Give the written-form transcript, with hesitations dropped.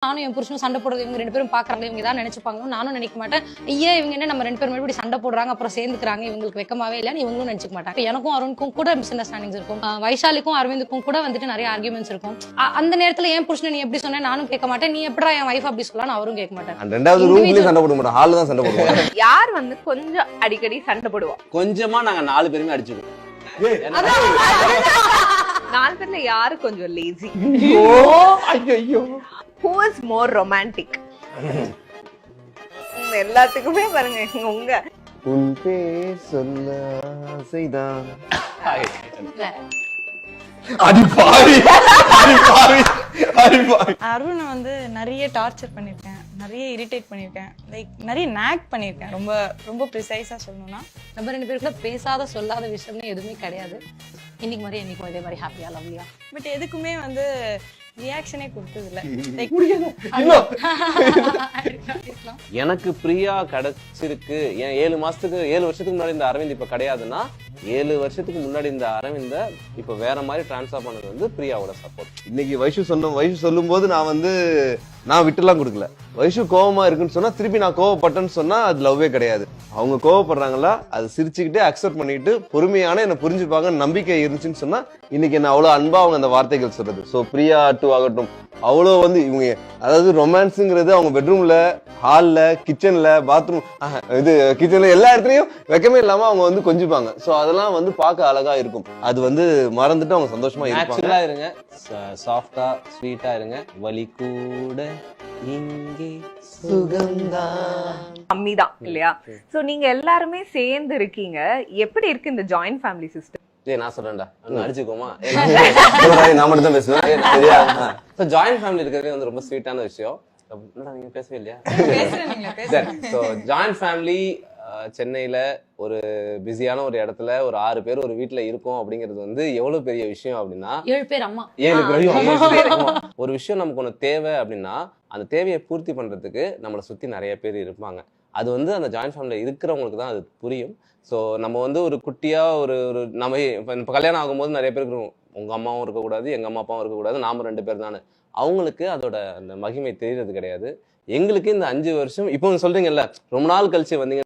நானும் என் புருஷனும் சண்டை போடுறது இவங்க ரெண்டு பேரும் பாக்குறாங்க, இவங்க தான் நினைச்சுப்பாங்க, நானும் நினைக்க மாட்டேன். ஐயா இவங்க என்ன நம்ம ரெண்டு பேரும் இப்படி சண்டை போடுறாங்க அப்புறம் சேர்ந்துக்கிறாங்க, இவங்களுக்கு வெக்கமாவே இல்லைன்னு இவங்களும் நினைச்சுக்க மாட்டாங்க. எனக்கும் அருணுக்கும் கூட மிஸ் அண்டர்ஸ்டாண்டிங்ஸ் இருக்கும், வைஷாலிக்கும் அரவிந்துக்கும் கூட வந்துட்டு நிறைய ஆர்குமெண்ட்ஸ் இருக்கும். அந்த நேரத்துல என் புருஷனை நீ எப்படி சொன்ன நானும் கேட்க மாட்டேன், நீ எப்படா என் வைஃப் அப்படி சொல்லலாம் அவரும் கேட்க மாட்டேன். ரெண்டாவது ரூம்லயே சண்டை போட மாட்டோம், ஹால்ல தான் சண்டை போடுவோம். யார் வந்து கொஞ்சம் அடிக்கடி சண்டை போடுவோம்? கொஞ்சமா நாங்க 4 பேருமே அடிச்சுக்குவோம். 4 பேர்ல யாரு கொஞ்சம் லேசி? ஐயோ Who is more romantic? எல்லாத்துக்குமே பாருங்க உங்க உன் பேர் சொல்ல ஆசைதான். அடி பாவி அடி பாவி அடி பாவி. அருணை வந்து நிறைய டார்ச்சர் பண்ணியிருக்கேன், நிறைய இரிட்டேட் பண்ணியிருக்கேன், லைக் நிறைய நேக் பண்ணியிருக்கேன். ரொம்ப ரொம்ப ப்ரிசைஸாக சொல்லணும்னா நம்ம ரெண்டு பேருக்குள்ள பேசாத சொல்லாத விஷயம்னு எதுவுமே கிடையாது. இன்னைக்கு மாதிரி என்னைக்கும் இதே மாதிரி ஹாப்பியா லவ்லியா. பட் எதுக்குமே வந்து ரியாக்ஷனே கொடுத்ததில்ல. லைக் எனக்கு பிரியா கிடைச்சிருக்கு. ஏன் 7 வருஷத்துக்கு முன்னாடி இந்த அரவிந்த் இப்ப கிடையாதுன்னா 7 வருஷத்துக்கு முன்னாடி இந்த அரவிந்த இப்ப வேற மாதிரி டிரான்ஸ்ஃபர் பண்ணது வந்து பிரியாவோட சப்போர்ட். இன்னைக்கு வைஷு சொல்லும் போது நான் விட்டுலாம் கொடுக்கல. வைஷு கோவமா இருக்குன்னு சொன்னா திருப்பி நான் கோவப்பட்டேன்னு சொன்னா அது லவ்வே கிடையாது. அவங்க கோவப்படுறாங்களா அது சிரிச்சுக்கிட்டே அக்செப்ட் பண்ணிட்டு பொறுமையான என்ன புரிஞ்சுப்பாங்க நம்பிக்கை இருந்துச்சுன்னு சொன்னா இன்னைக்கு என்ன அவ்வளவு அன்பா அவங்க அந்த வார்த்தைகள் சொல்றது. சோ பிரியா டூ ஆகட்டும் அவ்வளோ வந்து இவங்க அதாவது ரொமான்ஸுங்கிறது அவங்க பெட்ரூம்ல, ஹால்ல, கிச்சன்ல, பாத்ரூம், இது கிச்சன்ல எல்லா இடத்துலயும் வெக்கமே இல்லாம அவங்க வந்து கொஞ்சிப்பாங்க. சோ அதெல்லாம் வந்து பார்க்க அழகா இருக்கும். அது வந்து மறந்துட்டு அவங்க சந்தோஷமா நேச்சுரலா இருங்க, சாஃப்டா ஸ்வீட்டா இருங்க. வலி கூட இங்கே சுகம்தான் கம்மிதான் இல்லையா? சோ நீங்க எல்லாருமே சேர்ந்து இருக்கீங்க, எப்படி இருக்கு இந்த ஜாயிண்ட் ஃபேமிலி சிஸ்டம்? நான் சொல்றேன்டா, அடிச்சுக்கோமா. நான் மட்டும் தான் பேசுவேன். ஜாயிண்ட் ஃபேமிலி இருக்கிறதே வந்து ரொம்ப ஸ்வீட்டான விஷயம். நீங்க பேசவே இல்லையா? ஜாயிண்ட் ஃபேமிலி சென்னையில ஒரு பிஸியான ஒரு இடத்துல ஒரு 6 பேர் ஒரு வீட்டுல இருக்கோம் அப்படிங்கிறது வந்து எவ்வளவு பெரிய விஷயம் அப்படின்னா 7 பேர் அம்மா 7 பேர் ஒரு விஷயம் நமக்கு ஒண்ணு தேவை அப்படின்னா அந்த தேவையை பூர்த்தி பண்றதுக்கு நம்மளை சுத்தி நிறைய பேர் இருப்பாங்க. அது வந்து அந்த ஜாயிண்ட் ஃபேமிலியில இருக்கிறவங்களுக்கு தான் அது புரியும். ஸோ நம்ம வந்து ஒரு குட்டியா ஒரு நம்ம இப்போ கல்யாணம் ஆகும்போது நிறைய பேருக்கு இருக்கும், உங்க அம்மாவும் இருக்கக்கூடாது எங்க அம்மா அப்பாவும் இருக்கக்கூடாது, நாம 2 பேர் தானே. அவங்களுக்கு அதோட அந்த மகிமை தெரியறது கிடையாது. எங்களுக்கு இந்த 5 வருஷம் இப்போ சொல்றீங்கல்ல ரொம்ப நாள் கழிச்சு வந்தீங்க